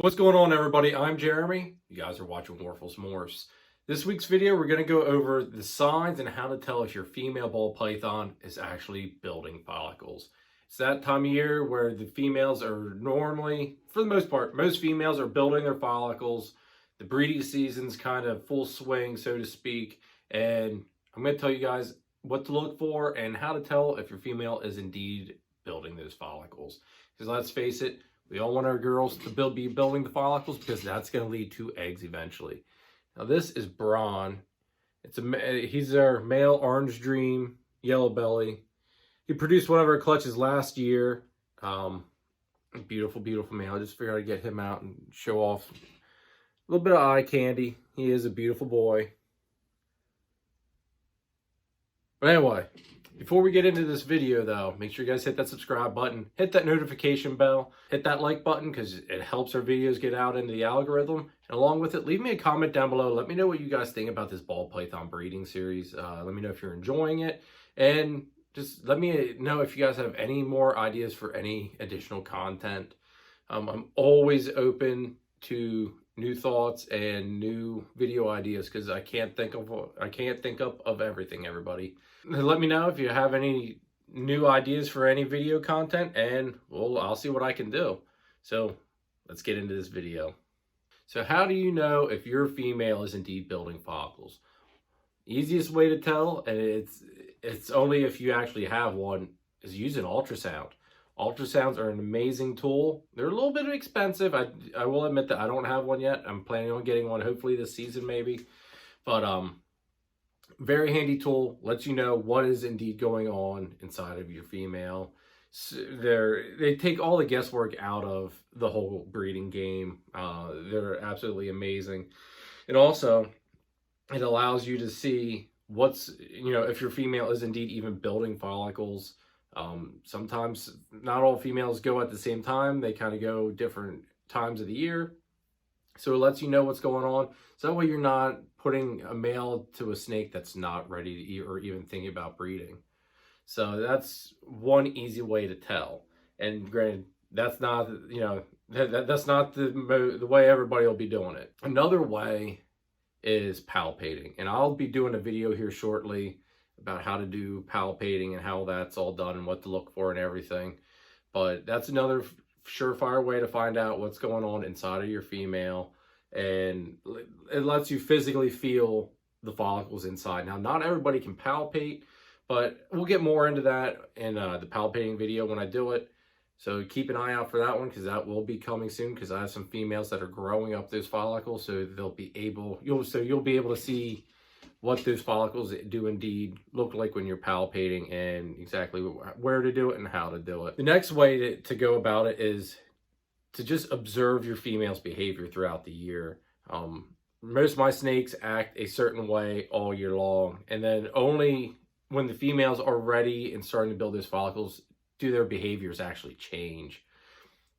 What's going on, everybody? I'm Jeremy. You guys are watching Morphs. This week's video, we're going to go over the signs and how to tell if your female ball python is actually building follicles. It's that time of year where the females are normally, for the most part, most females are building their follicles. The breeding season's kind of full swing, so to speak. And I'm going to tell you guys what to look for and how to tell if your female is indeed building those follicles. Because let's face it, we all want our girls to be building the follicles because that's going to lead to eggs eventually. Now this is Braun. He's our male orange dream, yellow belly. He produced one of our clutches last year. Beautiful, beautiful male. I just figured I'd get him out and show off a little bit of eye candy. He is a beautiful boy. But anyway, before we get into this video though, make sure you guys hit that subscribe button, hit that notification bell, hit that like button because it helps our videos get out into the algorithm. And along with it, leave me a comment down below. Let me know what you guys think about this ball python breeding series. Let me know if you're enjoying it. And just let me know if you guys have any more ideas for any additional content. I'm always open to new thoughts and new video ideas because I can't think of everything, everybody. Let me know if you have any new ideas for any video content, and well, I'll see what I can do. So let's get into this video. So how do you know if your female is indeed building follicles? Easiest way to tell, and it's only if you actually have one, is use an ultrasound. Ultrasounds are an amazing tool. They're a little bit expensive. I will admit that I don't have one yet. I'm planning on getting one hopefully this season maybe. But very handy tool. Lets you know what is indeed going on inside of your female. So they take all the guesswork out of the whole breeding game. They're absolutely amazing. And also, it allows you to see if your female is indeed even building follicles. Sometimes not all females go at the same time. They kind of go different times of the year. So it lets you know what's going on. So that way you're not putting a male to a snake that's not ready to eat or even thinking about breeding. So that's one easy way to tell. And granted, that's not, that's not the way everybody will be doing it. Another way is palpating. And I'll be doing a video here shortly about how to do palpating and how that's all done and what to look for and everything. But that's another surefire way to find out what's going on inside of your female, and it lets you physically feel the follicles inside. Now, not everybody can palpate, but we'll get more into that in the palpating video when I do it. So keep an eye out for that one because that will be coming soon because I have some females that are growing up those follicles, so you'll be able to see what those follicles do indeed look like when you're palpating and exactly where to do it and how to do it. The next way to go about it is to just observe your female's behavior throughout the year. Most of my snakes act a certain way all year long, and then only when the females are ready and starting to build those follicles do their behaviors actually change.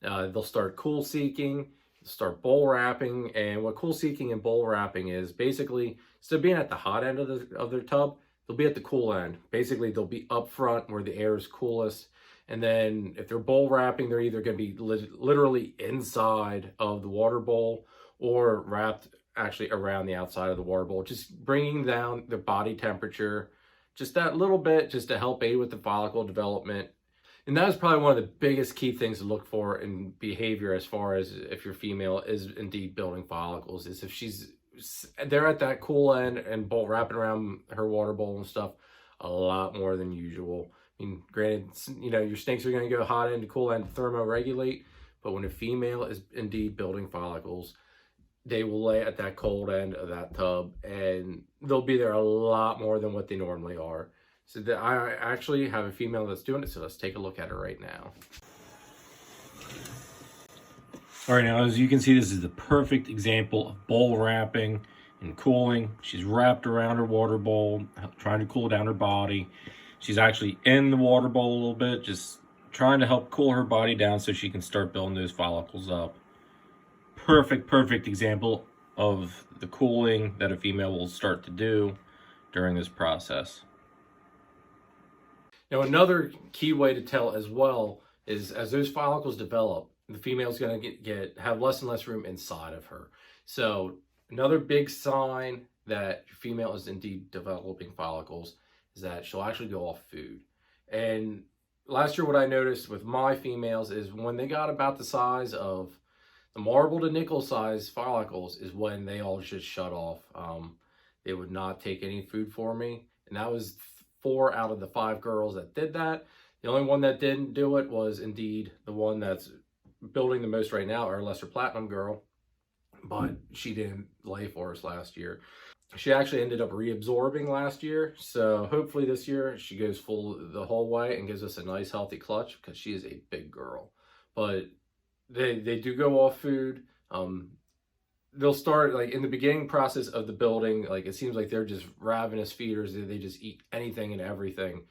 They'll start cool seeking, start bowl wrapping, and what cool seeking and bowl wrapping is basically, instead of being at the hot end of their tub, they'll be at the cool end. Basically, they'll be up front where the air is coolest, and then if they're bowl wrapping, they're either going to be literally inside of the water bowl or wrapped actually around the outside of the water bowl, just bringing down their body temperature just that little bit, just to help aid with the follicle development. And that is probably one of the biggest key things to look for in behavior as far as if your female is indeed building follicles, is if they're at that cool end and bowl wrapping around her water bowl and stuff a lot more than usual. I mean, granted, your snakes are going to go hot end to cool end to thermoregulate, but when a female is indeed building follicles, they will lay at that cold end of that tub and they'll be there a lot more than what they normally are. So I actually have a female that's doing it, so let's take a look at her right now. All right, now as you can see, this is the perfect example of bowl wrapping and cooling. She's wrapped around her water bowl, trying to cool down her body. She's actually in the water bowl a little bit, just trying to help cool her body down so she can start building those follicles up. Perfect example of the cooling that a female will start to do during this process. Now, another key way to tell as well is as those follicles develop, the female's going to have less and less room inside of her. So another big sign that your female is indeed developing follicles is that she'll actually go off food. And last year, what I noticed with my females is when they got about the size of the marble to nickel size follicles is when they all just shut off. They would not take any food for me. And that was 4 out of the 5 girls that did that. The only one that didn't do it was indeed the one that's building the most right now, our lesser platinum girl. But she didn't lay for us last year. She actually ended up reabsorbing last year. So hopefully this year she goes full the whole way and gives us a nice healthy clutch because she is a big girl. But they do go off food. They'll start like in the beginning process of the building, like it seems like they're just ravenous feeders. They just eat anything and everything.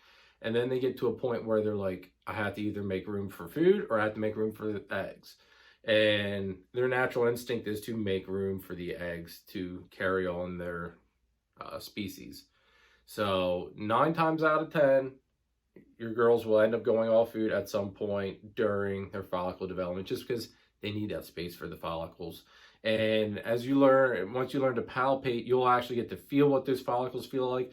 And then they get to a point where they're like, I have to either make room for food or I have to make room for the eggs. And their natural instinct is to make room for the eggs to carry on their species. So 9 times out of 10, your girls will end up going off food at some point during their follicle development, just because they need that space for the follicles. And as you learn, once you learn to palpate, you'll actually get to feel what those follicles feel like.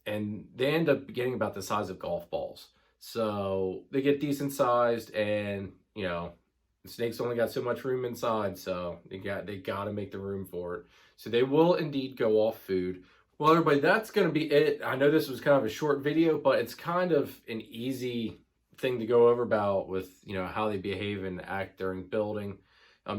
And they end up getting about the size of golf balls. So they get decent sized, and you know, the snakes only got so much room inside, so they got to make the room for it. So they will indeed go off food. Well, everybody, that's going to be it. I know this was kind of a short video, but it's kind of an easy thing to go over about with, you know, how they behave and act during building.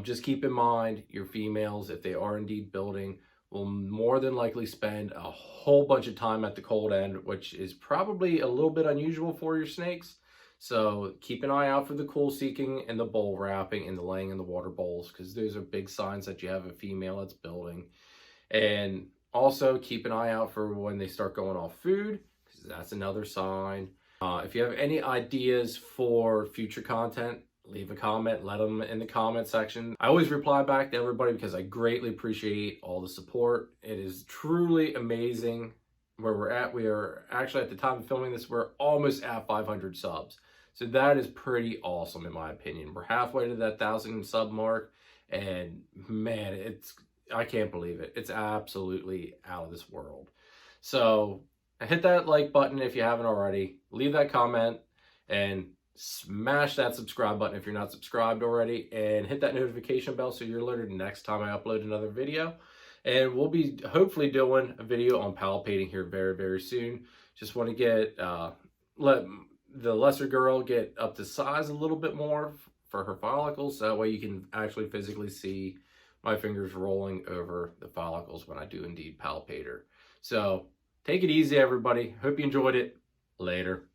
Just keep in mind your females, if they are indeed building, will more than likely spend a whole bunch of time at the cold end, which is probably a little bit unusual for your snakes. So keep an eye out for the cool seeking and the bowl wrapping and the laying in the water bowls, because those are big signs that you have a female that's building. And also keep an eye out for when they start going off food, because that's another sign. If you have any ideas for future content, leave a comment, let them in the comment section. I always reply back to everybody because I greatly appreciate all the support. It is truly amazing where we're at. We are actually, at the time of filming this, we're almost at 500 subs. So that is pretty awesome in my opinion. We're halfway to that 1,000 sub mark, and man, I can't believe it. It's absolutely out of this world. So hit that like button if you haven't already. Leave that comment and smash that subscribe button if you're not subscribed already, and hit that notification bell so you're alerted next time I upload another video. And we'll be hopefully doing a video on palpating here very, very soon. Just want to get let the lesser girl get up to size a little bit more for her follicles, so that way you can actually physically see my fingers rolling over the follicles when I do indeed palpate her. So take it easy, everybody. Hope you enjoyed it. Later.